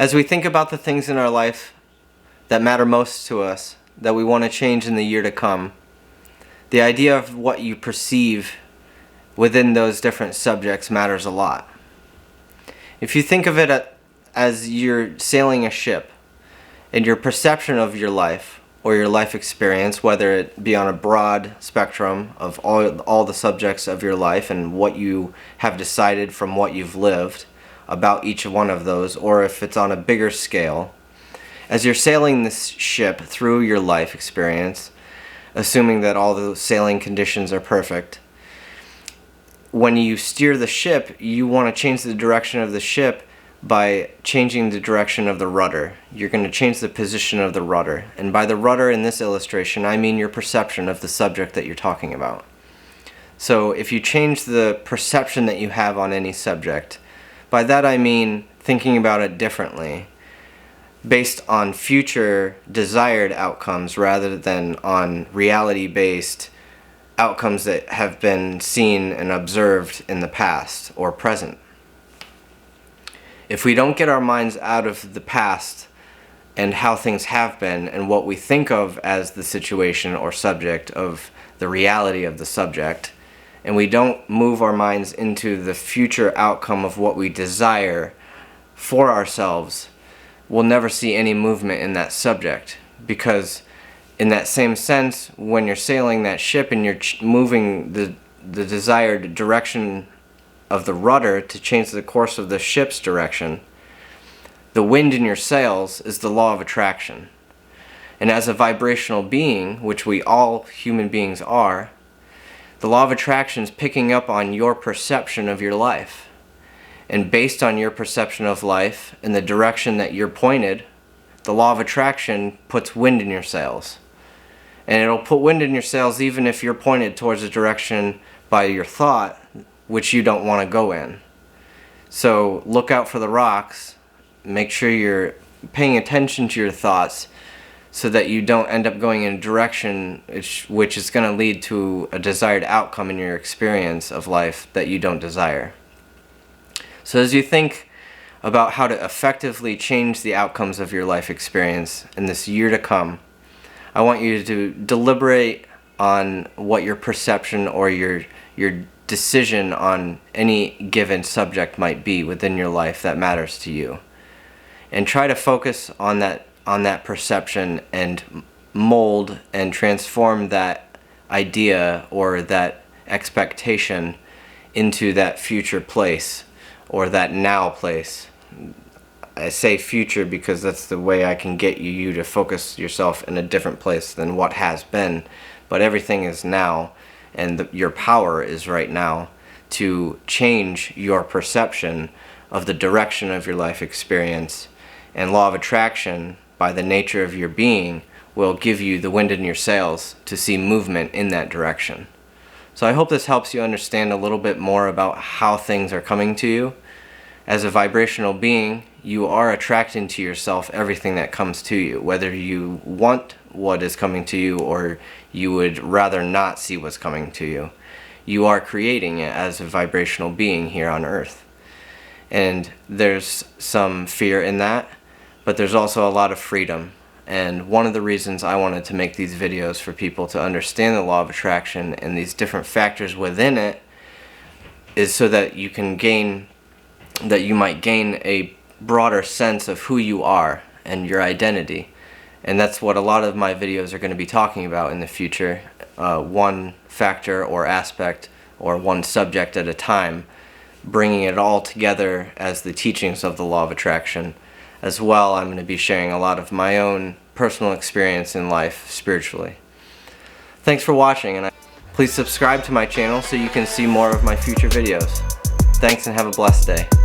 As we think about the things in our life that matter most to us, that we want to change in the year to come, the idea of what you perceive within those different subjects matters a lot. If you think of it as you're sailing a ship, and your perception of your life or your life experience, whether it be on a broad spectrum of all the subjects of your life and what you have decided from what you've lived about each one of those, or if it's on a bigger scale, as you're sailing this ship through your life experience, assuming that all the sailing conditions are perfect, when you steer the ship, you want to change the direction of the ship by changing the direction of the rudder. You're going to change the position of the rudder. And by the rudder in this illustration, I mean your perception of the subject that you're talking about. So if you change the perception that you have on any subject, by that I mean thinking about it differently, based on future desired outcomes rather than on reality-based outcomes that have been seen and observed in the past or present. If we don't get our minds out of the past and how things have been and what we think of as the situation or subject of the reality of the subject, and we don't move our minds into the future outcome of what we desire for ourselves, we'll never see any movement in that subject. Because in that same sense, when you're sailing that ship and you're moving the desired direction of the rudder to change the course of the ship's direction, the wind in your sails is the law of attraction. And as a vibrational being, which we all human beings are, the law of attraction is picking up on your perception of your life. And based on your perception of life and the direction that you're pointed, the law of attraction puts wind in your sails. And it'll put wind in your sails even if you're pointed towards a direction by your thought which you don't want to go in. So look out for the rocks. Make sure you're paying attention to your thoughts so that you don't end up going in a direction which is going to lead to a desired outcome in your experience of life that you don't desire. So as you think about how to effectively change the outcomes of your life experience in this year to come, I want you to deliberate on what your perception or your decision on any given subject might be within your life that matters to you. And try to focus on that perception and mold and transform that idea or that expectation into that future place or that now place. I say future because that's the way I can get you to focus yourself in a different place than what has been. But everything is now, and your power is right now to change your perception of the direction of your life experience. And law of attraction, by the nature of your being, will give you the wind in your sails to see movement in that direction. So I hope this helps you understand a little bit more about how things are coming to you. As a vibrational being, you are attracting to yourself everything that comes to you, whether you want what is coming to you or you would rather not see what's coming to you. You are creating it as a vibrational being here on Earth. And there's some fear in that, but there's also a lot of freedom. And one of the reasons I wanted to make these videos for people to understand the law of attraction and these different factors within it is so that you might gain a broader sense of who you are and your identity. And that's what a lot of my videos are going to be talking about in the future, one factor or aspect or one subject at a time, bringing it all together as the teachings of the law of attraction. As well, I'm going to be sharing a lot of my own personal experience in life spiritually. Thanks for watching, and please subscribe to my channel so you can see more of my future videos. Thanks and have a blessed day.